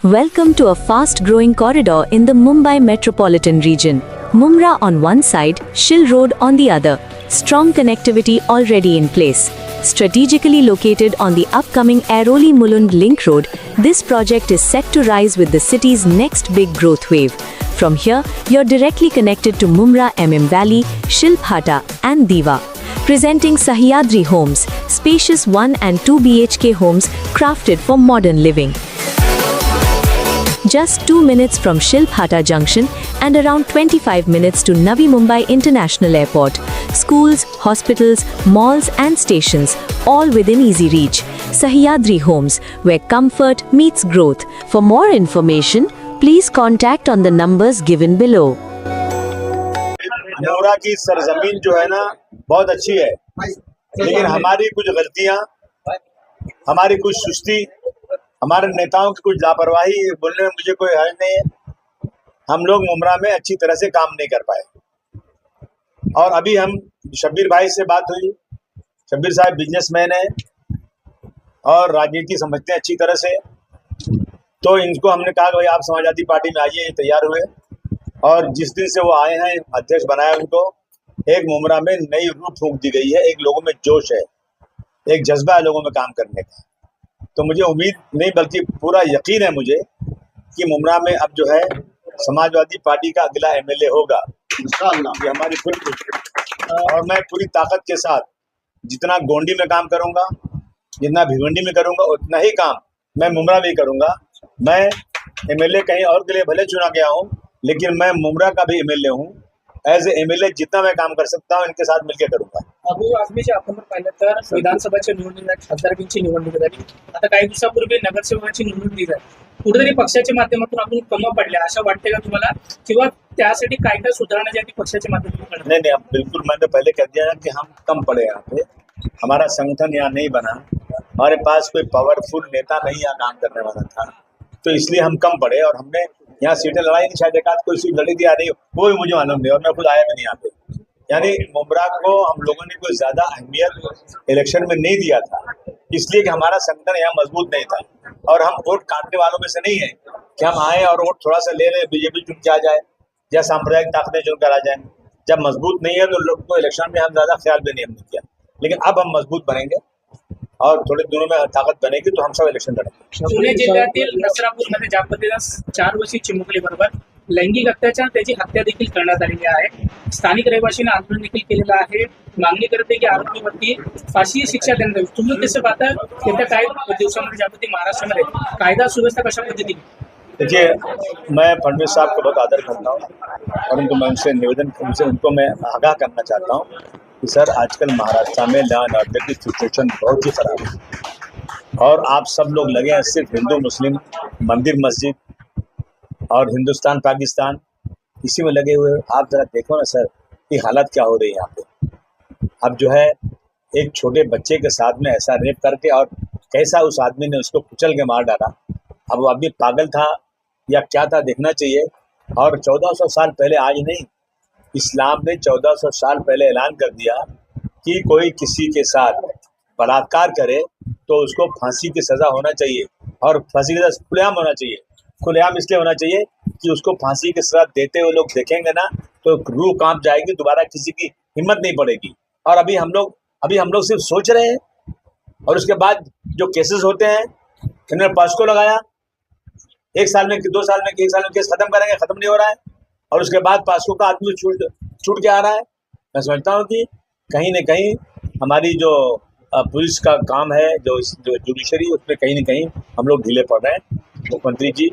Welcome to a fast-growing corridor in the Mumbai metropolitan region. Mumra on one side, Shil Road on the other. Strong connectivity already in place. Strategically located on the upcoming Airoli-Mulund Link Road, this project is set to rise with the city's next big growth wave. From here, you're directly connected to Mumra MM Valley, Shilphata and Diva. Presenting Sahyadri Homes, spacious 1 and 2 BHK homes crafted for modern living. Just 2 minutes from Shilphata Junction and around 25 minutes to Navi Mumbai International Airport. Schools, hospitals, malls and stations, all within easy reach. Sahyadri Homes, where comfort meets growth. For more information, please contact on the numbers given below. Mumbra की सरजमीन जो है ना बहुत अच्छी है, लेकिन हमारी कुछ गलतियां, हमारी कुछ सुस्ती, हमारे नेताओं की कुछ लापरवाही बोलने में मुझे कोई हर्ज नहीं है। हम लोग मुमरा में अच्छी तरह से काम नहीं कर पाए। और अभी हम शब्बीर भाई से बात हुई, शब्बीर साहब बिजनेसमैन है और राजनीति समझते हैं अच्छी तरह से, तो इनको हमने कहा कि भाई आप समाजवादी पार्टी में आइए, तैयार हुए। और जिस दिन से वो आए हैं, अध्यक्ष बनाया उनको, एक मुमरा में नई रूह फूंक दी गई है, एक लोगों में जोश है, एक जज्बा है लोगों में काम करने का। तो मुझे उम्मीद नहीं बल्कि पूरा यकीन है मुझे कि मुमरा में अब जो है समाजवादी पार्टी का अगला एमएलए होगा, ये हमारी पूरी कोशिश। और मैं पूरी ताकत के साथ जितना गोंडी में काम करूंगा, जितना भिवंडी में करूंगा, उतना ही काम मैं मुमरा में करूंगा। मैं एमएलए कहीं और के लिए भले चुना गया हूँ, लेकिन मैं मुमरा का भी एमएलए हूँ। ॲज ए एमएलए जितना मैं काम कर सकता हूँ इनके साथ मिलकर करूंगा। अभिवासमीचे आपण पाहिलं तर विधानसभेची निवडणूक झाली, खासदारकीची निवडणूक झाली, आता काही दिवसापूर्वी नगरसेवकाची निवडणूक झाली। कुठेतरी पक्षाच्या माध्यमातून आपण कम पडले असं वाटते का तुम्हाला, किंवा त्यासाठी काय काय सुधारणा ज्या पक्षाच्या माध्यमातून करणार? नहीं, बिल्कुल मैंने पहले कह दिया कि हम कम पड़े यहाँ पे, हमारा संगठन यहाँ नहीं बना, हमारे पास कोई पावरफुल नेता नहीं यहाँ काम करने वाला था, तो इसलिए हम कम पड़े। और हमने यहाँ सीटें लड़ाई नहीं, शायद एकाध कोई सीट लड़ी थी या नहीं, वो भी मुझे मालूम नहीं, और मैं खुद आया भी नहीं यहाँ पे। यानी मुमरा को हम लोगों ने कोई ज्यादा अहमियत इलेक्शन में नहीं दिया था, इसलिए कि हमारा संगठन यहाँ मजबूत नहीं था। और हम वोट काटने वालों में से नहीं है कि हम आए और वोट थोड़ा सा ले लें, बीजेपी चुन के आ जाए या सांप्रदायिक ताकतें चुनकर आ जाए। जब मजबूत नहीं है तो लोग को इलेक्शन में हम ज्यादा ख्याल भी नहीं हमने किया, लेकिन अब हम मजबूत बनेंगे और थोड़े दिनों में ताकत बनेगी तो हम सब इलेक्शन लड़ेंगे। पुणे जिल्ह्यातील नसरापूरमध्ये ज्या पद्धतीनं 4 वर्षीय चिमुकली बरोबर लैंगिक अत्याचार, त्याची हत्या देखील करण्यात आलेली आहे। स्थानिक रहिवासीने आंदोलन देखील केलेलं आहे, मागणी करते की आरोपीवरती फाशी शिक्षा देण्यात यावी। तुम्ही कसं पाहता येत्या काही दिवसांमध्ये ज्या पद्धती महाराष्ट्रामध्ये कायदा सुव्यवस्था कशा पद्धतीने? देखिए, मैं फडणवीस साहब का बहुत आदर करता हूँ, परंतु मैं उनको मैं आगाह करना चाहता हूँ कि सर आजकल महाराष्ट्र में लॉ एंड ऑर्डर की सिचुएशन बहुत ही खराब है और आप सब लोग लगे हैं सिर्फ हिंदू मुस्लिम, मंदिर मस्जिद और हिंदुस्तान पाकिस्तान इसी में लगे हुए। आप जरा देखो ना सर, ये हालत क्या हो रही है यहाँ पे। अब जो है एक छोटे बच्चे के साथ में ऐसा रेप करके, और कैसा उस आदमी ने उसको कुचल के मार डाला। अब वो आदमी पागल था या क्या था देखना चाहिए। और 1400 साल पहले, आज नहीं, इस्लाम ने 1400 साल पहले ऐलान कर दिया कि कोई किसी के साथ बलात्कार करे तो उसको फांसी की सज़ा होना चाहिए, और फांसी की सज़ा खुलेआम होना चाहिए। खुलेआम इसलिए होना चाहिए कि उसको फांसी की सज़ा देते हुए लोग देखेंगे ना तो रूह कांप जाएगी, दोबारा किसी की हिम्मत नहीं पड़ेगी। और अभी हम लोग सिर्फ सोच रहे हैं, और उसके बाद जो केसेस होते हैं, इन्होंने पॉस्को लगाया, 1 साल में 2 साल में 1 साल में केस खत्म करेंगे, खत्म नहीं हो रहा है, और उसके बाद पास्को का आदमी छूट के आ रहा है। मैं समझता हूँ कि कहीं न कहीं हमारी जो पुलिस का काम है, जो जुडिशरी, उसमें कहीं न कहीं हम लोग ढीले पड़ रहे हैं। मुख्यमंत्री जी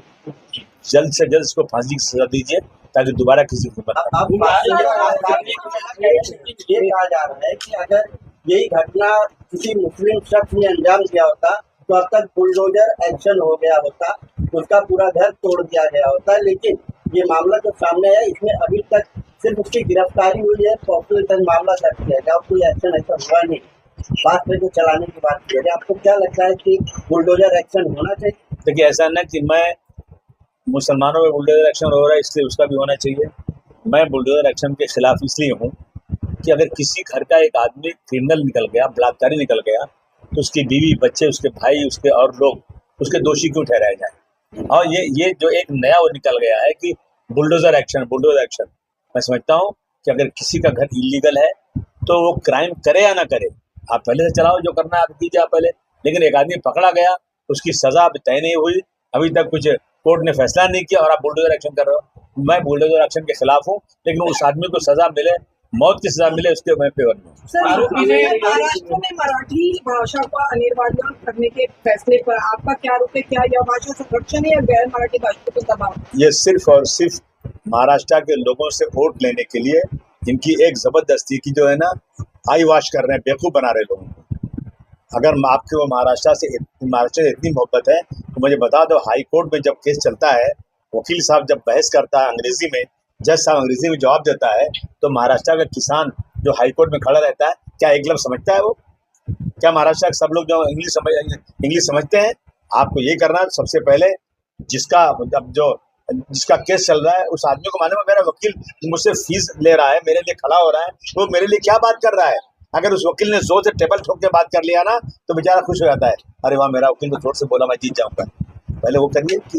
जल्द से जल्द इसको फांसी की सजा दीजिए ताकि दोबारा किसी को ये कहा जा रहा है कि अगर यही घटना किसी मुस्लिम शख्स ने अंजाम दिया होता तो अब तक बुलडोजर एक्शन हो गया होता, उसका पूरा घर तोड़ दिया गया होता। लेकिन ये मामला जो सामने है, इसमें अभी तक सिर्फ उसकी गिरफ्तारी हुई है, पॉपुलर मामला दर्ज किया गया, कोई एक्शन ऐसा हुआ नहीं। बात पे जो चलाने की बात की है, आपको क्या लगता है कि बुलडोजर एक्शन होना चाहिए? देखिए, ऐसा ना कि मैं मुसलमानों में बुलडोजर एक्शन हो रहा है इसलिए उसका भी होना चाहिए। मैं बुलडोजर एक्शन के खिलाफ इसलिए हूँ कि अगर किसी घर का एक आदमी क्रिमिनल निकल गया, बलात्कारी निकल गया, तो उसकी बीवी, बच्चे, उसके भाई, उसके और लोग उसके दोषी क्यों ठहराए जाए? और ये जो एक नया वो निकल गया है कि बुलडोजर एक्शन। मैं समझता हूँ कि अगर किसी का घर इलीगल है तो वो क्राइम करे या ना करे, आप पहले से चलाओ, जो करना है आप कीजिए आप पहले। लेकिन एक आदमी पकड़ा गया, उसकी सजा अभी तय नहीं हुई, अभी तक कुछ कोर्ट ने फैसला नहीं किया और आप बुलडोजर एक्शन कर रहे हो। मैं बुलडोजर एक्शन के खिलाफ हूँ, लेकिन उस आदमी को सजा मिले, मौत की सजा मिले, उसके मैं फेवर में हूं। सर, आरोपी ने महाराष्ट्र में मराठी भाषा का अनिवार्य करने के फैसले पर आपका क्या रुख है? क्या यह भाषा संरक्षण है या गैर मराठी भाषा पर दबाव? ये सिर्फ और सिर्फ महाराष्ट्र के लोगों से वोट लेने के लिए इनकी एक जबरदस्ती की जो है ना, आई वॉश कर रहे हैं, बेवकूफ बना रहे लोगों को। अगर आपके वो महाराष्ट्र से इतनी मोहब्बत है तो मुझे बता दो, हाई कोर्ट में जब केस चलता है, वकील साहब जब बहस करता है अंग्रेजी में, जज साहब अंग्रेजी में जवाब देता है, तो महाराष्ट्र का किसान जो हाई कोर्ट में खड़ा रहता है, क्या एक लफ्ज समझता है वो? क्या महाराष्ट्र के सब लोग जो इंग्लिश समझते हैं? आपको ये करना है, सबसे पहले जिसका केस चल रहा है उस आदमी को मालूम है मेरा वकील मुझसे फीस ले रहा है, मेरे लिए खड़ा हो रहा है, वो मेरे लिए क्या बात कर रहा है। अगर उस वकील ने जोर से टेबल ठोक के बात कर लिया ना, तो बेचारा खुश हो जाता है, अरे वाह मेरा वकील को जोर से बोला, मैं जीत जाऊंगा। पहले वो करिए कि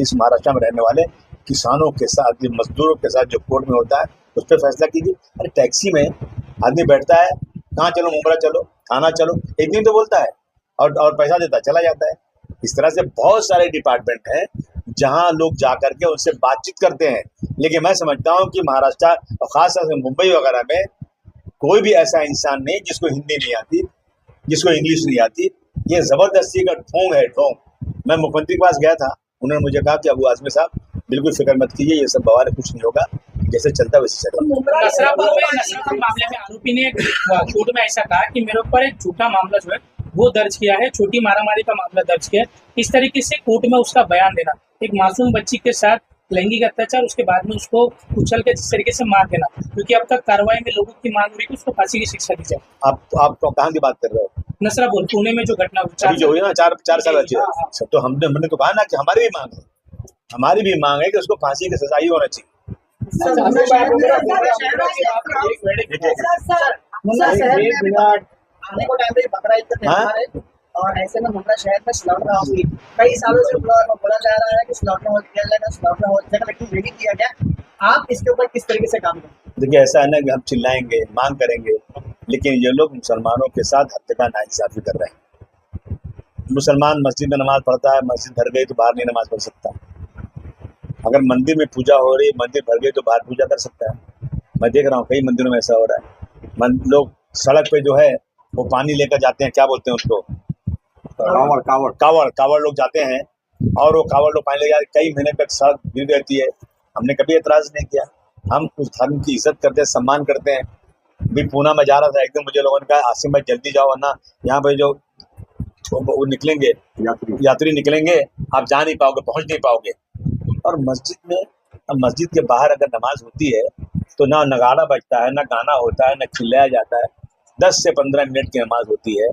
इस महाराष्ट्र में रहने वाले किसानों के साथ, मजदूरों के साथ जो कोर्ट में होता है उस पर फैसला कीजिए। अरे टैक्सी में आदमी बैठता है, कहाँ चलो, मुंबरा चलो, थाना चलो, एक दिन तो बोलता है और पैसा देता चला जाता है। इस तरह से बहुत सारे डिपार्टमेंट हैं जहां लोग जा करके उनसे बातचीत करते हैं। लेकिन मैं समझता हूं कि महाराष्ट्र और खासतौर से मुंबई वगैरह में कोई भी ऐसा इंसान नहीं जिसको हिंदी नहीं आती, जिसको इंग्लिश नहीं आती। ये जबरदस्ती का ढोंग है, ढोंग। मैं मुख्यमंत्री के पास गया था, उन्होंने मुझे कहा कि अबू आजमी साहब बिल्कुल फिक्र मत कीजिए, ये सब बवाल कुछ नहीं होगा, जैसे चलता वैसे चलेगा। नसरापुर मामले में आरोपी ने कोर्ट में ऐसा कहा कि मेरे ऊपर एक झूठा मामला जो है वो दर्ज किया है, छोटी मारामारी का मामला दर्ज किया है। इस तरीके से कोर्ट में उसका बयान देना, एक मासूम बच्ची के साथ लैंगिक अत्याचार, उसके बाद में उसको कुचल के जिस तरीके से मार देना, क्योंकि अब तक कार्रवाई में लोगों की मांग हुई कि उसको फांसी की शिक्षा दी जाए। आप कहाँ की बात कर रहे हो? नसरापुर पुणे में जो घटना हुई जो हुई ना, चार साल बच्चे, तो हमने तो कहा ना कि हमारी भी मांग है कि उसको फांसी की सजा ही होना चाहिए। आने को टाइम पे बकरा ईद का त्योहार है और ऐसे में मुंबई शहर में स्लॉट हाउस की कई सालों से बोला जा रहा है कि स्लॉट हाउस किया जाएगा, लेकिन नहीं किया गया। आप इसके ऊपर किस तरीके से काम करें? देखिए, ऐसा है ना कि हम चिल्लाएंगे, मांग करेंगे, लेकिन ये लोग मुसलमानों के साथ हत्या का नाइंसाफी कर रहे हैं। मुसलमान मस्जिद में नमाज पढ़ता है, मस्जिद भर गई तो बाहर नहीं नमाज पढ़ सकता। अगर मंदिर में पूजा हो रही, मंदिर भर गई तो बाहर पूजा कर सकता है। मैं देख रहा हूँ कई मंदिरों में ऐसा हो रहा है। लोग सड़क पे जो है वो पानी लेकर जाते हैं, क्या बोलते हैं उसको, कावड़ लोग जाते हैं और वो कावड़ लोग पानी ले जाते, कई महीने तक सड़क गिर रहती है। हमने कभी एतराज नहीं किया, हम उस धर्म की इज्जत करते हैं, सम्मान करते हैं। भी पूना में जा रहा था, एक दिन मुझे लोगों ने कहा आसिम भाई जल्दी जाओ, वरना यहाँ पे जो वो निकलेंगे यात्री निकलेंगे, आप जा नहीं पाओगे, पहुंच नहीं पाओगे। और मस्जिद के बाहर अगर नमाज होती है तो ना नगाड़ा बजता है, ना गाना होता है, ना चिल्लाया जाता है। 10 से 15 मिनट की नमाज होती है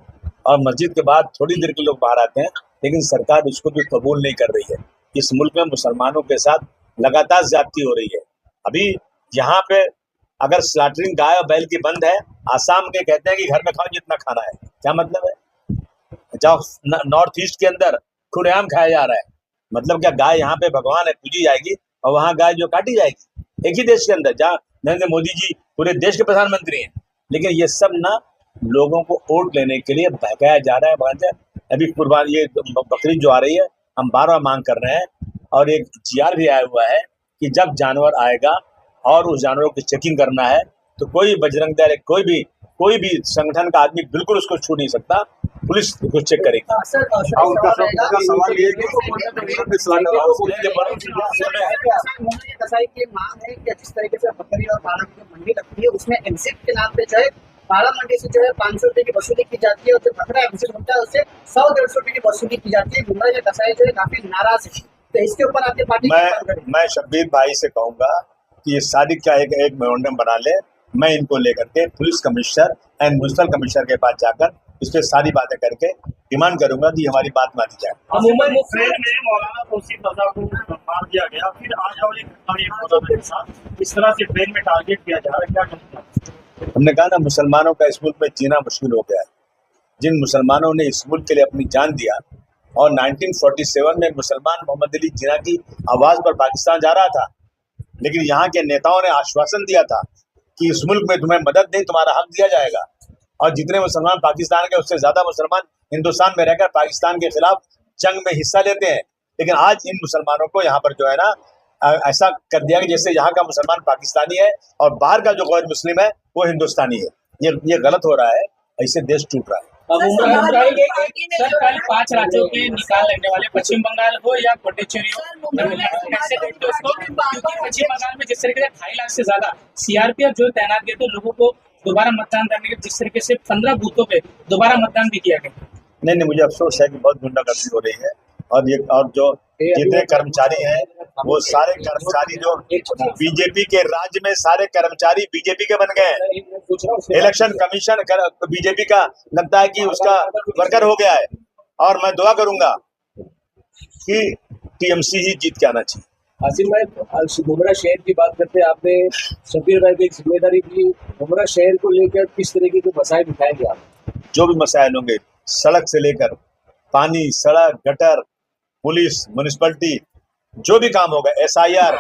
और मस्जिद के बाद थोड़ी देर के लोग बाहर आते हैं, लेकिन सरकार उसको भी कबूल नहीं कर रही है। इस मुल्क में मुसलमानों के साथ लगातार ज्यादती हो रही है। अभी यहाँ पे अगर स्लॉटरिंग गाय और बैल की बंद है, आसाम के कहते हैं कि घर में खाओ जितना खाना है। क्या मतलब है? जब नॉर्थ ईस्ट के अंदर खुलेआम खाया जा रहा है, मतलब क्या गाय यहाँ पे भगवान है, पूजी जाएगी, और वहाँ गाय जो काटी जाएगी। एक ही देश के अंदर जहाँ नरेंद्र मोदी जी पूरे देश के प्रधानमंत्री हैं, लेकिन ये सब ना लोगों को वोट लेने के लिए बहकाया जा रहा है। अभी कुर्बानी ये बकरीद जो आ रही है, हम बार-बार मांग कर रहे हैं और एक जीआर भी आया हुआ है कि जब जानवर आएगा और उस जानवरों की चेकिंग करना है तो कोई बजरंग दल, कोई भी संगठन का आदमी बिल्कुल उसको छू नहीं सकता, पुलिस उसको चेक करेगी। कसाई की मांग है कि जिस तरीके से बकरी और पालक की मंडी लगती है, उसमें एमसीएफ के नाम पे जो है पाला मंडी से जो है 500 रुपए की वसूली की जाती है, और जो बकरा एमसीएफ होता है उससे 100-150 रुपए की वसूली की जाती है। मुंबई के कसाई जो है काफी नाराज है, तो इसके ऊपर आपकी पार्टी मैं शब्बीर भाई से कहूंगा कि ये सारी का एक मेमोरेंडम बना ले। मैं इनको लेकर के police commissioner and municipal commissioner के पास जाकर इस पर सारी बातें करके डिमांड करूंगा कि हमारी बात मानी जाए। मौलाना तौसीफ रजा को मार दिया गया, फिर आज और एक घटना के साथ इस तरह से ट्रेन में टारगेट किया जा रहा है, क्या कहना? हमने कहा ना, मुसलमानों का इस मुल्क में जीना मुश्किल हो गया है। जिन मुसलमानों ने इस मुल्क के लिए अपनी जान दिया, और 1947 में मुसलमान मोहम्मद अली जिन्ना की आवाज़ पर पाकिस्तान जा रहा था, लेकिन यहाँ के नेताओं ने आश्वासन दिया था कि इस मुल्क में तुम्हें मदद नहीं, तुम्हारा हक दिया जाएगा। और जितने मुसलमान पाकिस्तान के उससे ज़्यादा मुसलमान हिंदुस्तान में रहकर पाकिस्तान के खिलाफ जंग में हिस्सा लेते हैं। लेकिन आज इन मुसलमानों को यहाँ पर जो है ना ऐसा कर दिया कि जैसे यहाँ का मुसलमान पाकिस्तानी है और बाहर का जो गैर मुस्लिम है वो हिंदुस्तानी है। ये गलत हो रहा है, ऐसे देश टूट रहा है। सर, कल 5 राज्यों के निकाल लगने वाले, पश्चिम बंगाल हो या पुडुचेरी हो, कैसे देखते हो उसको? क्योंकि पश्चिम बंगाल में जिस तरीके से 2.5 लाख से ज्यादा सीआरपीएफ जो तैनात किए तो लोगों को दोबारा मतदान करने के, जिस तरीके से 15 बूथों पे दोबारा मतदान भी किया गया। नहीं, मुझे अफसोस है कि बहुत गुंडागर्दी हो रही है और जो जितने कर्मचारी हैं वो सारे कर्मचारी जो बीजेपी के राज्य में सारे कर्मचारी बीजेपी के बन गए हैं। इलेक्शन कमीशन बीजेपी का लगता है कि उसका वर्कर हो गया है, और मैं दुआ करूंगा कि टीएमसी ही जीत के आना चाहिए। आसिम भाई, मुमरा शहर की बात करते हैं, आपने शब्बीर भाई की एक जिम्मेदारी की, मुमरा शहर को लेकर किस तरीके के मसाइल उठाएंगे आप? जो भी मसाइल होंगे, सड़क से लेकर पानी, सड़क, गटर, पुलिस, म्यूनिसिपैलिटी, जो भी काम होगा, SIR,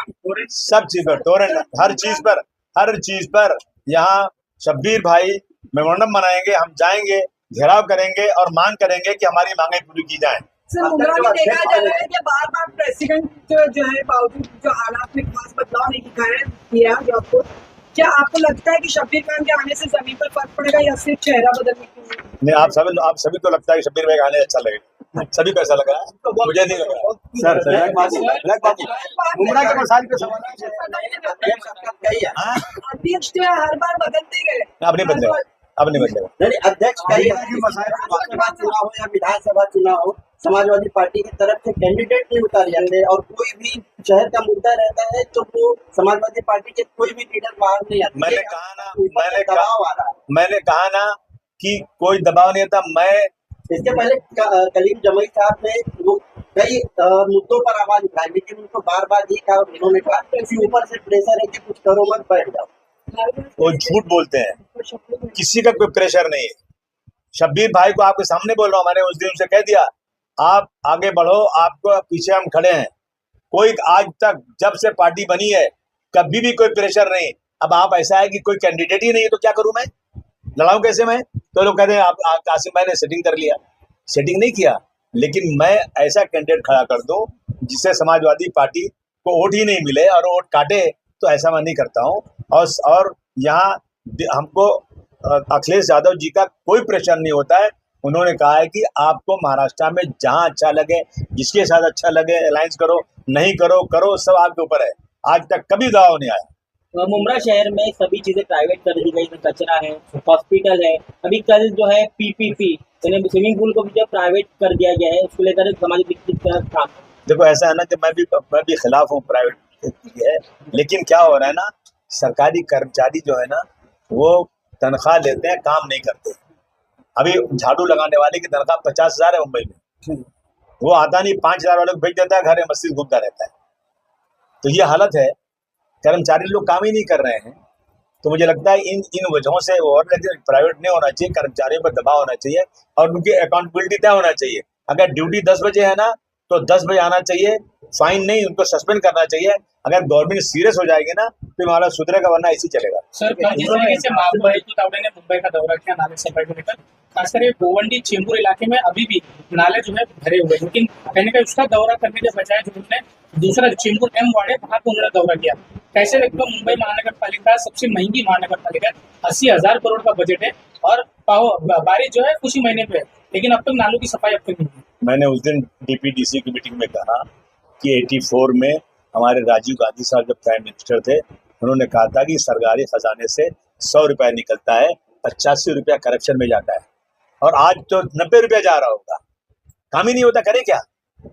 सब चीज पर, टोरेंट, हर चीज पर यहाँ शब्बीर भाई मेमोरेंडम बनाएंगे, हम जाएंगे, घेराव करेंगे और मांग करेंगे कि हमारी मांगें पूरी की जाएं। सर, मुमरा में देखा जा रहा है कि बार-बार प्रेसिडेंट जो है बावजूद जो हालात में खास बदलाव नहीं दिखाया किया आपको, क्या आपको लगता है कि शब्बीर खान के आने से जमीन पर फर्क पड़ेगा या सिर्फ चेहरा बदलने की? नहीं, आप सभी को लगता है कि शब्बीर भाई का आने अच्छा लगेगा। सभी को ऐसा लग रहा है, मुझे नहीं लग रहा। मुमरा के मसाइल पे अध्यक्ष जो है हर बार बदलते गए, अब नहीं बदलेगा। नहीं, अध्यक्ष का चुनाव हो या विधानसभा चुनाव हो, समाजवादी पार्टी की तरफ से कैंडिडेट नहीं उतारे जाते और कोई भी शहर का मुद्दा रहता है तो वो समाजवादी पार्टी के कोई भी लीडर बाहर नहीं आते। मैंने कहा ना कि कोई दबाव नहीं आता। मैं इसके पहले कलीम जमई साहब ने वो कई मुद्दों पर आवाज उठाई, लेकिन उनको बार बार ये कहा, उन्होंने कहा कि ऊपर से प्रेशर है कि कुछ करो मत, बैठ जाओ। वो झूठ बोलते हैं, किसी का कोई प्रेशर नहीं है। शब्बीर भाई को आपके सामने बोल रहा हूँ, मैंने उस दिन उनसे कह दिया आप आगे बढ़ो, आपको पीछे हम खड़े हैं। कोई आज तक जब से पार्टी बनी है कभी भी कोई प्रेशर नहीं। अब आप ऐसा है कि कोई कैंडिडेट ही नहीं है तो क्या करूं मैं, लड़ाऊं कैसे मैं? तो लोग कहते हैं आप कासिम भाई ने सेटिंग कर लिया। सेटिंग नहीं किया, लेकिन मैं ऐसा कैंडिडेट खड़ा कर दूं जिससे समाजवादी पार्टी को वोट ही नहीं मिले और वोट काटे, तो ऐसा मैं नहीं करता हूं। और यहाँ हमको अखिलेश यादव जी का कोई प्रेशर नहीं होता है। उन्होंने कहा है कि आपको महाराष्ट्र में जहां अच्छा लगे, जिसके साथ अच्छा लगे अलायंस करो, नहीं करो, सब आपके ऊपर है। आज तक कभी दबाव नहीं आया। मुमरा शहर में सभी चीजें प्राइवेट कर दी गई, कचरा है, हॉस्पिटल है। अभी कल जो है PPP यानी स्विमिंग पूल को भी जो प्राइवेट कर दिया गया है, उसको लेकर हमारी दिक्कत था। देखो ऐसा है ना कि मैं भी खिलाफ हूँ प्राइवेट है, लेकिन क्या हो रहा है ना, सरकारी कर्मचारी जो है ना वो तनख्वाह लेते हैं, काम नहीं करते। अभी झाड़ू लगाने वाले की तनख्वाह 50,000 है मुंबई में, वो आता नहीं, 5,000 वाले को भेज देता है, घर में मस्जिद घूमता रहता है। तो ये हालत है, कर्मचारी लोग काम ही नहीं कर रहे हैं। तो मुझे लगता है इन वजहों से और प्राइवेट नहीं होना चाहिए, कर्मचारियों पर दबाव होना चाहिए और उनकी अकाउंटेबिलिटी तय होना चाहिए। अगर ड्यूटी 10 बजे है ना तो 10 बजे आना चाहिए, फाइन नहीं, उनको सस्पेंड करना चाहिए। अगर गवर्नमेंट सीरियस हो जाएगी ना तो हमारा सुधरेगा, वरना ऐसे चलेगा। सर, जिस तरीके से महापौर तावड़े ने मुंबई का दौरा किया नाले सफाई को लेकर, खासकर गोवंडी चेंबूर इलाके में अभी भी नाले जो है भरे हुए, लेकिन कहने का उसका दौरा करने के बजाय जो उन्होंने दूसरा चेंबूर M वार्ड है वहां पर उन्होंने दौरा किया। कैसे देखते हो, मुंबई महानगर पालिका सबसे महंगी महानगर पालिका, 80,000 करोड़ का बजट है और बारिश जो है कुछ ही महीने पे है, लेकिन अब तक नालों की सफाई अब तक नहीं हुई। मैंने उस दिन DPDC की मीटिंग में कहा कि 84 में हमारे राजीव गांधी साहब जब प्राइम मिनिस्टर थे, उन्होंने कहा था कि सरकारी खजाने से 100 रुपया निकलता है, 85 रुपया करप्शन में जाता है, और आज तो 90 रुपया जा रहा होगा। काम ही नहीं होता, करे क्या?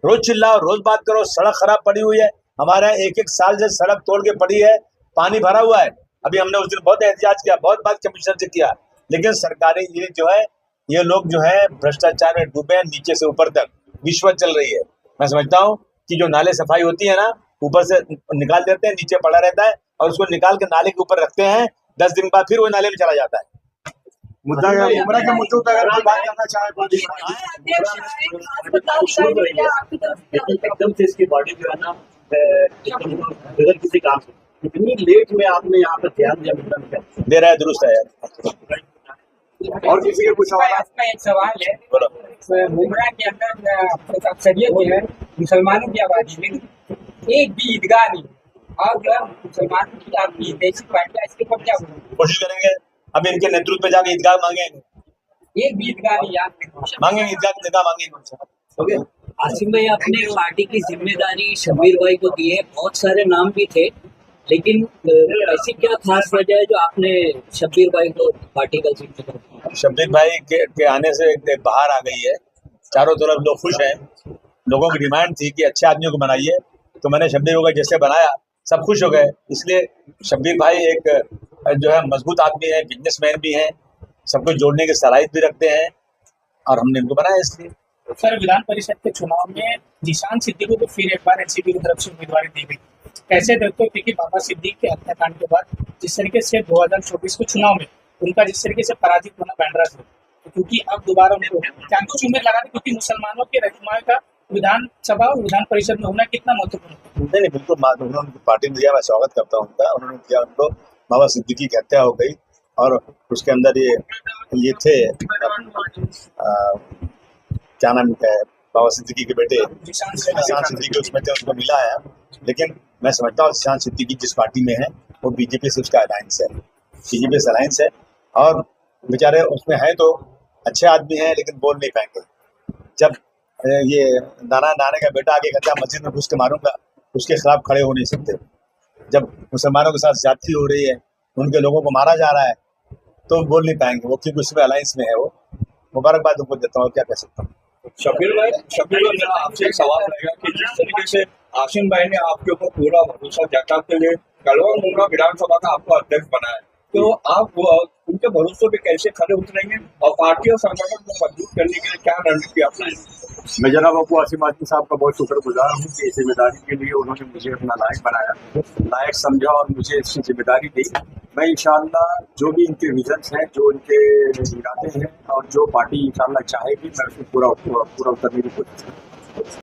रोज चिल्लाओ, रोज बात करो। सड़क खराब पड़ी हुई है, हमारे एक साल से सड़क तोड़ के पड़ी है, पानी भरा हुआ है। अभी हमने उस दिन बहुत एहतियात किया, बहुत बात कमिश्नर से किया, लेकिन सरकारी ये जो है, ये लोग जो है भ्रष्टाचार में डूबे हैं, नीचे से ऊपर तक रिश्वत चल रही है। मैं समझता हूँ कि जो नाले सफाई होती है ना, ऊपर से निकाल देते हैं, नीचे पड़ा रहता है, और उसको निकाल के नाले के ऊपर रखते हैं, 10 दिन बाद फिर वो नाले में चला जाता है। मुद्दा मुमरा के मुद्दों पर अगर कोई बात करना चाहे एकदम से इसकी बॉडी जो है ना बगैर किसी काम से इतनी लेट में आपने यहाँ पर ध्यान दिया दे रहा है, दुरुस्त है यार। और किसी के कुछ सवाल? इसमें एक सवाल है, बोलो। मुमरा के अंदर अक्सरियत है मुसलमानों की आबादी, लेकिन एक भी ईदगाह नहीं, और जो है मुसलमानों की आपकी देशी पार्टियां इसके ऊपर क्या बोलेंगे? कोशिश करेंगे, अब इनके नेतृत्व पे जाके ईदगाह मांगेंगे, एक भी ईदगाह नहीं यार मांगेंगे ईदगाह मांगेंगे। आसिम भाई, अपने पार्टी की जिम्मेदारी शब्बीर भाई को दी है, बहुत सारे नाम भी थे, लेकिन ऐसी क्या खास वजह है जो आपने शब्बीर भाई को पार्टी का जिम्मेदार दिया? शब्बीर भाई के आने से एक बाहर आ गई है, चारों तरफ लोग खुश हैं। लोगों की डिमांड थी कि अच्छे आदमियों को बनाइए, तो मैंने शब्बीर को जैसे बनाया सब खुश हो गए। इसलिए शब्बीर भाई एक जो है मजबूत आदमी है, बिजनेसमैन भी हैं, सबको जोड़ने की सलाहियत भी रखते हैं, और हमने इनको बनाया इसलिए। सर, विधान परिषद के चुनाव में जिशान सिद्दीकी को फिर एक बार एनसीपी की तरफ से उम्मीदवारी दी गई, कैसे देखते हो कि बाबा सिद्दीक के हत्याकांड के बाद जिस तरीके से 2024 के चुनाव में उनका जिस तरीके से पराजित होना बैंड रहा था, क्योंकि अब दोबारा उनको क्या कुछ उम्मीद लगा थी, क्योंकि मुसलमानों के रहनुमाई का विधानसभा और विधान परिषद में होना कितना महत्वपूर्ण है? नहीं, बिल्कुल उन्होंने पार्टी में दिया, मैं स्वागत करता हूँ उनका। उन्होंने किया, उनको बाबा सिद्दीकी की हत्या हो गई, और उसके अंदर ये थे क्या नाम है, बाबा सिद्दीकी के बेटे जिशान सिद्दीकी उसमें थे, उनको मिला है। लेकिन मैं समझता हूँ जिशान सिद्दीकी जिस पार्टी में है वो बीजेपी से उसका अलायंस है, बीजेपी से अलायंस है, और बेचारे उसमें हैं तो अच्छे आदमी हैं, लेकिन बोल नहीं पाएंगे। जब ये नाना का बेटा आगे कहता है मस्जिद में घुस के मारूंगा, उसके खिलाफ खड़े हो नहीं सकते। जब मुसलमानों के साथ ज्यादती हो रही है, उनके लोगों को मारा जा रहा है, तो बोल नहीं पाएंगे वो, क्योंकि उसमें अलायंस में है वो। मुबारकबाद उनको देता हूँ, क्या कह सकता हूँ। शब्बीर भाई, मेरा आपसे एक सवाल रहेगा कि जिस तरीके से आसिम भाई ने आपके ऊपर पूरा भरोसा जताते हुए कलवा मुमरा विधानसभा का आपको अध्यक्ष बनाया, तो आप उनके भरोसे पे कैसे खड़े उतरेंगे और पार्टी और संगठन को मजबूत करने के लिए क्या रणनीति अपनाएंगे? मैं जनाब अबू आसिम आदमी साहब का बहुत शुक्रगुजार हूँ कि इस जिम्मेदारी के लिए उन्होंने मुझे अपना लायक बनाया, लायक समझा और मुझे इसकी जिम्मेदारी दी। मैं इंशाअल्लाह जो भी इनके विजन्स हैं, जो इनके इरादे हैं, और जो पार्टी इंशाअल्लाह चाहेगी, मैं उसको पूरा उतरने की कोशिश करूँगा।